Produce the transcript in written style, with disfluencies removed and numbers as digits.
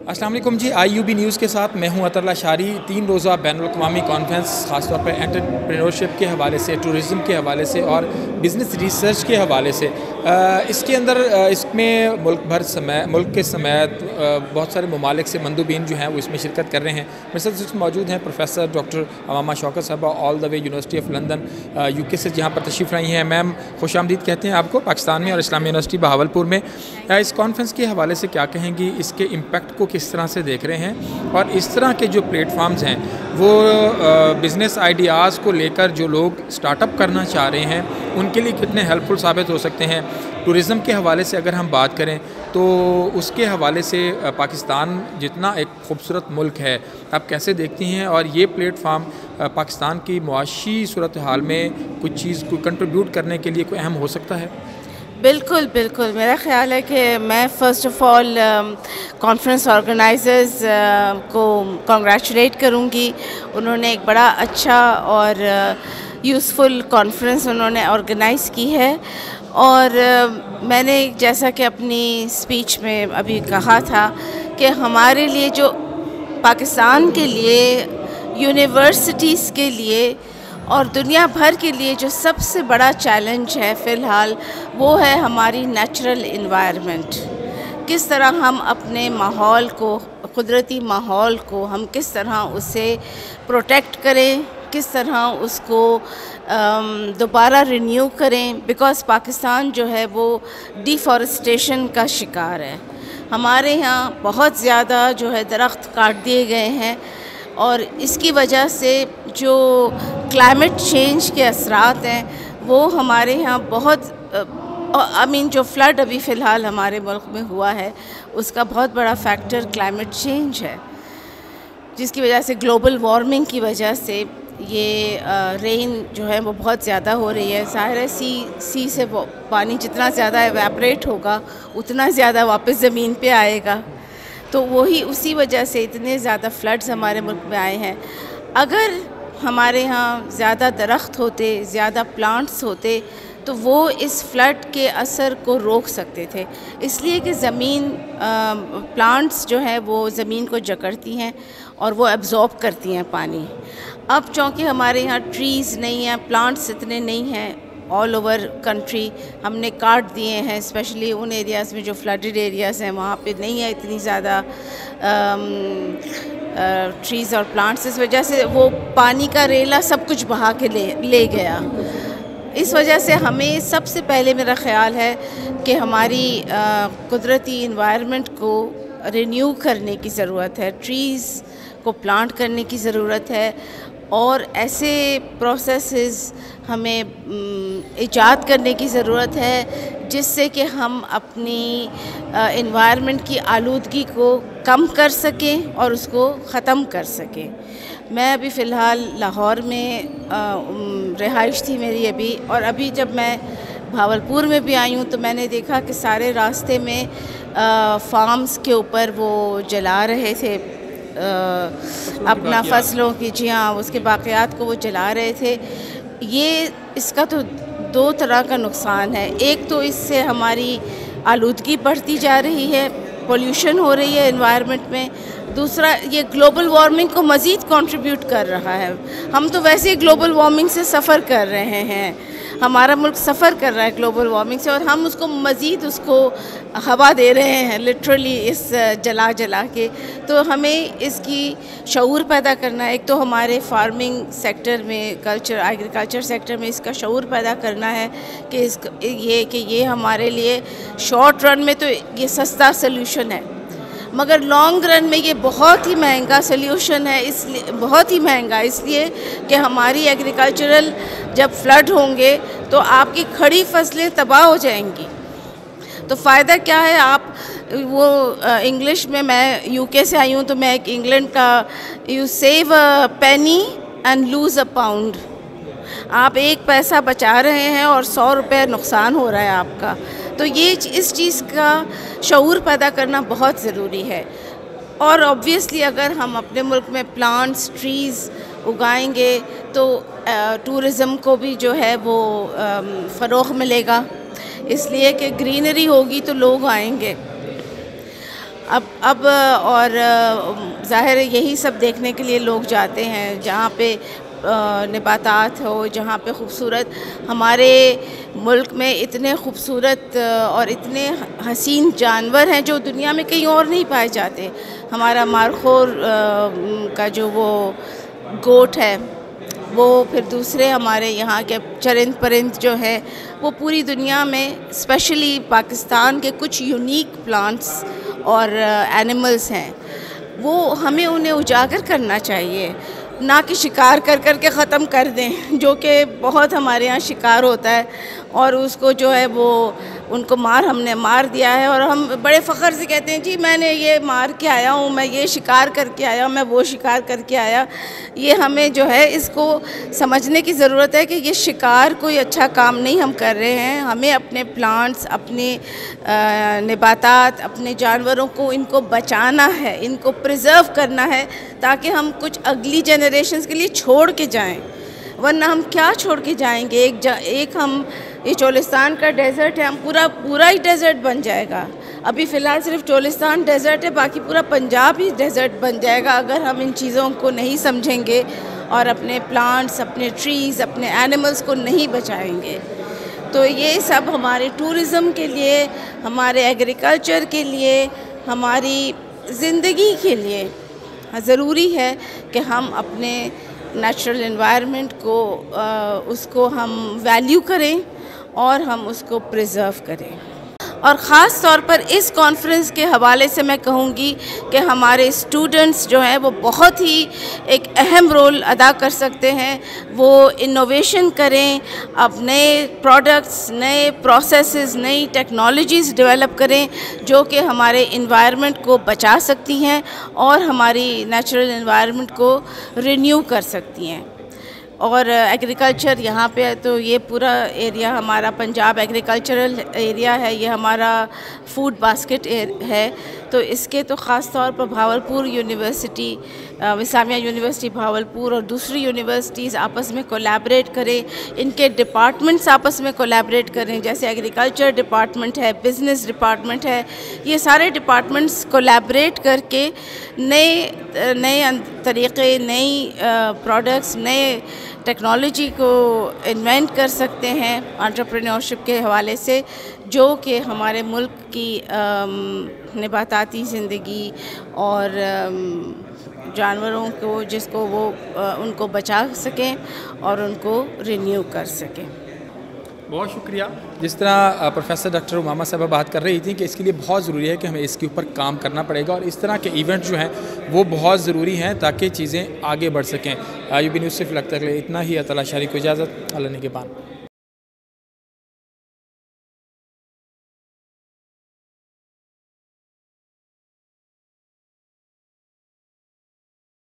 السلام علیکم جی، IUB news کے ساتھ میں ہوں عطر اللہ شاری۔ 3 روزہ بین الاقوامی کانفرنس خاص طور پر انٹرپرینورشپ کے حوالے سے، ٹورزم کے حوالے سے اور بزنس ریسرچ کے حوالے سے، اس کے اندر اس میں ملک کے سمیت بہت سارے ممالک سے مندوبین جو ہیں وہ اس میں شرکت کر رہے ہیں۔ میرے ساتھ اس موجود ہیں پروفیسر ڈاکٹر امامہ شوکت صاحبہ، آل دا وے یونیورسٹی آف لندن UK سے جہاں پر تشریف لائی ہیں۔ میم خوش آمدید کہتے ہیں آپ کو پاکستان میں اور اسلامیہ یونیورسٹی بہاولپور میں۔ اس کانفرنس کے حوالے سے کیا کہیں گی، اس کے امپیکٹ کو کس طرح سے دیکھ رہے ہیں، اور اس طرح کے جو پلیٹ فارمز ہیں وہ بزنس آئیڈیاز کو لے کر جو لوگ سٹارٹ اپ کرنا چاہ رہے ہیں ان کے لیے کتنے ہیلپ فل ثابت ہو سکتے ہیں؟ ٹورزم کے حوالے سے اگر ہم بات کریں تو اس کے حوالے سے پاکستان جتنا ایک خوبصورت ملک ہے، آپ کیسے دیکھتی ہیں، اور یہ پلیٹ فارم پاکستان کی معاشی صورتحال میں کچھ چیز کو کنٹریبیوٹ کرنے کے لیے کوئی اہم ہو سکتا ہے؟ بالکل بالکل، میرا خیال ہے کہ میں first of all conference organisers کو کنگریچولیٹ کروں گی۔ انہوں نے ایک بڑا اچھا اور یوزفل کانفرنس انہوں نے آرگنائز کی ہے، اور میں نے جیسا کہ اپنی اسپیچ میں ابھی کہا تھا کہ ہمارے لیے جو پاکستان کے لیے، یونیورسٹیز کے لیے اور دنیا بھر کے لیے جو سب سے بڑا چیلنج ہے فی الحال، وہ ہے ہماری نیچرل انوائرمنٹ۔ کس طرح ہم اپنے ماحول کو، قدرتی ماحول کو ہم کس طرح اسے پروٹیکٹ کریں، کس طرح اس کو دوبارہ رینیو کریں، بیکاز پاکستان جو ہے وہ ڈیفارسٹیشن کا شکار ہے۔ ہمارے یہاں بہت زیادہ جو ہے درخت کاٹ دیے گئے ہیں، اور اس کی وجہ سے جو کلائمیٹ چینج کے اثرات ہیں وہ ہمارے یہاں بہت جو فلڈ ابھی فی الحال ہمارے ملک میں ہوا ہے، اس کا بہت بڑا فیکٹر کلائمیٹ چینج ہے، جس کی وجہ سے گلوبل وارمنگ کی وجہ سے یہ رین جو ہے وہ بہت زیادہ ہو رہی ہے۔ ظاہر ہے سی سے پانی جتنا زیادہ ایویپریٹ ہوگا اتنا زیادہ واپس زمین پہ آئے گا، تو وہی اسی وجہ سے اتنے زیادہ فلڈز ہمارے ملک میں آئے ہیں۔ اگر ہمارے ہاں زیادہ درخت ہوتے، زیادہ پلانٹس ہوتے، تو وہ اس فلڈ کے اثر کو روک سکتے تھے، اس لیے کہ پلانٹس جو ہیں وہ زمین کو جکڑتی ہیں اور وہ ایبزارب کرتی ہیں پانی۔ اب چونکہ ہمارے یہاں ٹریز نہیں ہیں، پلانٹس اتنے نہیں ہیں، آل اوور کنٹری ہم نے کاٹ دیے ہیں، اسپیشلی ان ایریاز میں جو فلڈڈ ایریاز ہیں وہاں پہ نہیں ہے اتنی زیادہ ٹریز اور پلانٹس، اس وجہ سے وہ پانی کا ریلا سب کچھ بہا کے لے گیا۔ اس وجہ سے ہمیں سب سے پہلے میرا خیال ہے کہ ہماری قدرتی انوائرمنٹ کو رینیو کرنے کی ضرورت ہے، ٹریز کو پلانٹ کرنے کی ضرورت ہے، اور ایسے پروسیسز ہمیں ایجاد کرنے کی ضرورت ہے جس سے کہ ہم اپنی انوائرمنٹ کی آلودگی کو کم کر سکیں اور اس کو ختم کر سکیں۔ میں ابھی فی الحال لاہور میں رہائش تھی میری ابھی، اور ابھی جب میں بہاولپور میں بھی آئی ہوں تو میں نے دیکھا کہ سارے راستے میں فارمز کے اوپر وہ جلا رہے تھے اپنا فصلوں کی، جی ہاں، اس کے باقیات کو وہ جلا رہے تھے۔ اس کا تو 2 طرح کا نقصان ہے، ایک تو اس سے ہماری آلودگی بڑھتی جا رہی ہے، پولیوشن ہو رہی ہے انوائرمنٹ میں، دوسرا یہ گلوبل وارمنگ کو مزید کنٹریبیوٹ کر رہا ہے۔ ہم تو ویسے ہی گلوبل وارمنگ سے سفر کر رہے ہیں، ہمارا ملک سفر کر رہا ہے گلوبل وارمنگ سے، اور ہم اس کو مزید اس کو ہوا دے رہے ہیں لٹرلی اس جلا کے۔ تو ہمیں اس کی شعور پیدا کرنا ہے، ایک تو ہمارے فارمنگ سیکٹر میں، ایگریکلچر سیکٹر میں اس کا شعور پیدا کرنا ہے کہ یہ ہمارے لیے شارٹ رن میں تو یہ سستا سلیوشن ہے، مگر لانگ رن میں یہ بہت ہی مہنگا سلیوشن ہے، اس لیے بہت ہی مہنگا، اس لیے کہ ہماری ایگریکلچرل جب فلڈ ہوں گے تو آپ کی کھڑی فصلیں تباہ ہو جائیں گی۔ تو فائدہ کیا ہے؟ آپ وہ انگلش میں UK سے آئی ہوں تو میں ایک انگلینڈ کا you save a penny and lose a pound, آپ 1 پیسہ بچا رہے ہیں اور 100 روپے نقصان ہو رہا ہے آپ کا۔ تو اس چیز کا شعور پیدا کرنا بہت ضروری ہے، اور آبویسلی اگر ہم اپنے ملک میں پلانٹس، ٹریز اگائیں گے تو ٹورزم کو بھی جو ہے وہ فروغ ملے گا، اس لیے کہ گرینری ہوگی تو لوگ آئیں گے۔ اب اور ظاہر ہے یہی سب دیکھنے کے لیے لوگ جاتے ہیں، جہاں پہ نباتات ہو، جہاں پہ خوبصورت، ہمارے ملک میں اتنے خوبصورت اور اتنے حسین جانور ہیں جو دنیا میں کہیں اور نہیں پائے جاتے. ہمارا مارخور کا جو وہ گوٹ ہے، وہ پھر دوسرے ہمارے یہاں کے چرند پرند جو ہے وہ پوری دنیا میں اسپیشلی پاکستان کے کچھ یونیک پلانٹس اور اینیملز ہیں، وہ ہمیں انہیں اجاگر کرنا چاہیے، نہ کہ شکار کر کر کے ختم کر دیں، جو کہ بہت ہمارے ہاں شکار ہوتا ہے اور اس کو جو ہے وہ ان کو ہم نے مار دیا ہے اور ہم بڑے فخر سے کہتے ہیں جی میں نے یہ مار کے آیا ہوں، میں یہ شکار کر کے آیا ہوں، میں وہ شکار کر کے آیا. یہ ہمیں جو ہے اس کو سمجھنے کی ضرورت ہے کہ یہ شکار کوئی اچھا کام نہیں ہم کر رہے ہیں. ہمیں اپنے پلانٹس، اپنے نباتات، اپنے جانوروں کو ان کو بچانا ہے، ان کو پریزرو کرنا ہے تاکہ ہم کچھ اگلی جنریشنز کے لیے چھوڑ کے جائیں. ورنہ ہم کیا چھوڑ کے جائیں گے؟ ایک ہم یہ چولستان کا ڈیزرٹ ہے، ہم پورا ہی ڈیزرٹ بن جائے گا. ابھی فی الحال صرف چولستان ڈیزرٹ ہے، باقی پورا پنجاب ہی ڈیزرٹ بن جائے گا اگر ہم ان چیزوں کو نہیں سمجھیں گے اور اپنے پلانٹس، اپنے ٹریز، اپنے اینیملز کو نہیں بچائیں گے. تو یہ سب ہمارے ٹورزم کے لیے، ہمارے ایگریکلچر کے لیے، ہماری زندگی کے لیے ضروری ہے کہ ہم اپنے نیچرل انوائرمنٹ کو اس کو ہم ویلیو کریں اور ہم اس کو پریزرو کریں. اور خاص طور پر اس کانفرنس کے حوالے سے میں کہوں گی کہ ہمارے اسٹوڈنٹس جو ہیں وہ بہت ہی ایک اہم رول ادا کر سکتے ہیں. وہ انوویشن کریں، اب نئے پروڈکٹس، نئے پروسیسز، نئی ٹیکنالوجیز ڈیولپ کریں جو کہ ہمارے انوائرمنٹ کو بچا سکتی ہیں اور ہماری نیچرل انوائرمنٹ کو رینیو کر سکتی ہیں. اور ایگریکلچر یہاں پہ تو یہ پورا ایریا ہمارا پنجاب ایگریکلچرل ایریا ہے، یہ ہمارا فوڈ باسکٹ ہے. تو اس کے تو خاص طور پر بھاولپور یونیورسٹی، اسلامیہ یونیورسٹی بھاولپور اور دوسری یونیورسٹیز آپس میں کولیبریٹ کریں، ان کے ڈپارٹمنٹس آپس میں کولیبریٹ کریں، جیسے ایگریکلچر ڈپارٹمنٹ ہے، بزنس ڈپارٹمنٹ ہے. یہ سارے ڈپارٹمنٹس کولیبریٹ کر کے نئے طریقے، نئی پروڈکٹس، نئے ٹیکنالوجی کو انوینٹ کر سکتے ہیں انٹرپرینورشپ کے حوالے سے، جو کہ ہمارے ملک کی نباتاتی زندگی اور جانوروں کو جس کو وہ ان کو بچا سکیں اور ان کو رینیو کر سکیں. بہت شکریہ. جس طرح پروفیسر ڈاکٹر امامہ صاحبہ بات کر رہی تھیں کہ اس کے لیے بہت ضروری ہے کہ ہمیں اس کے اوپر کام کرنا پڑے گا اور اس طرح کے ایونٹ جو ہیں وہ بہت ضروری ہیں تاکہ چیزیں آگے بڑھ سکیں. UB نیوز سے فی الوقت اتنا ہی. اطلاع شاری کو اجازت. اللہ نگہبان.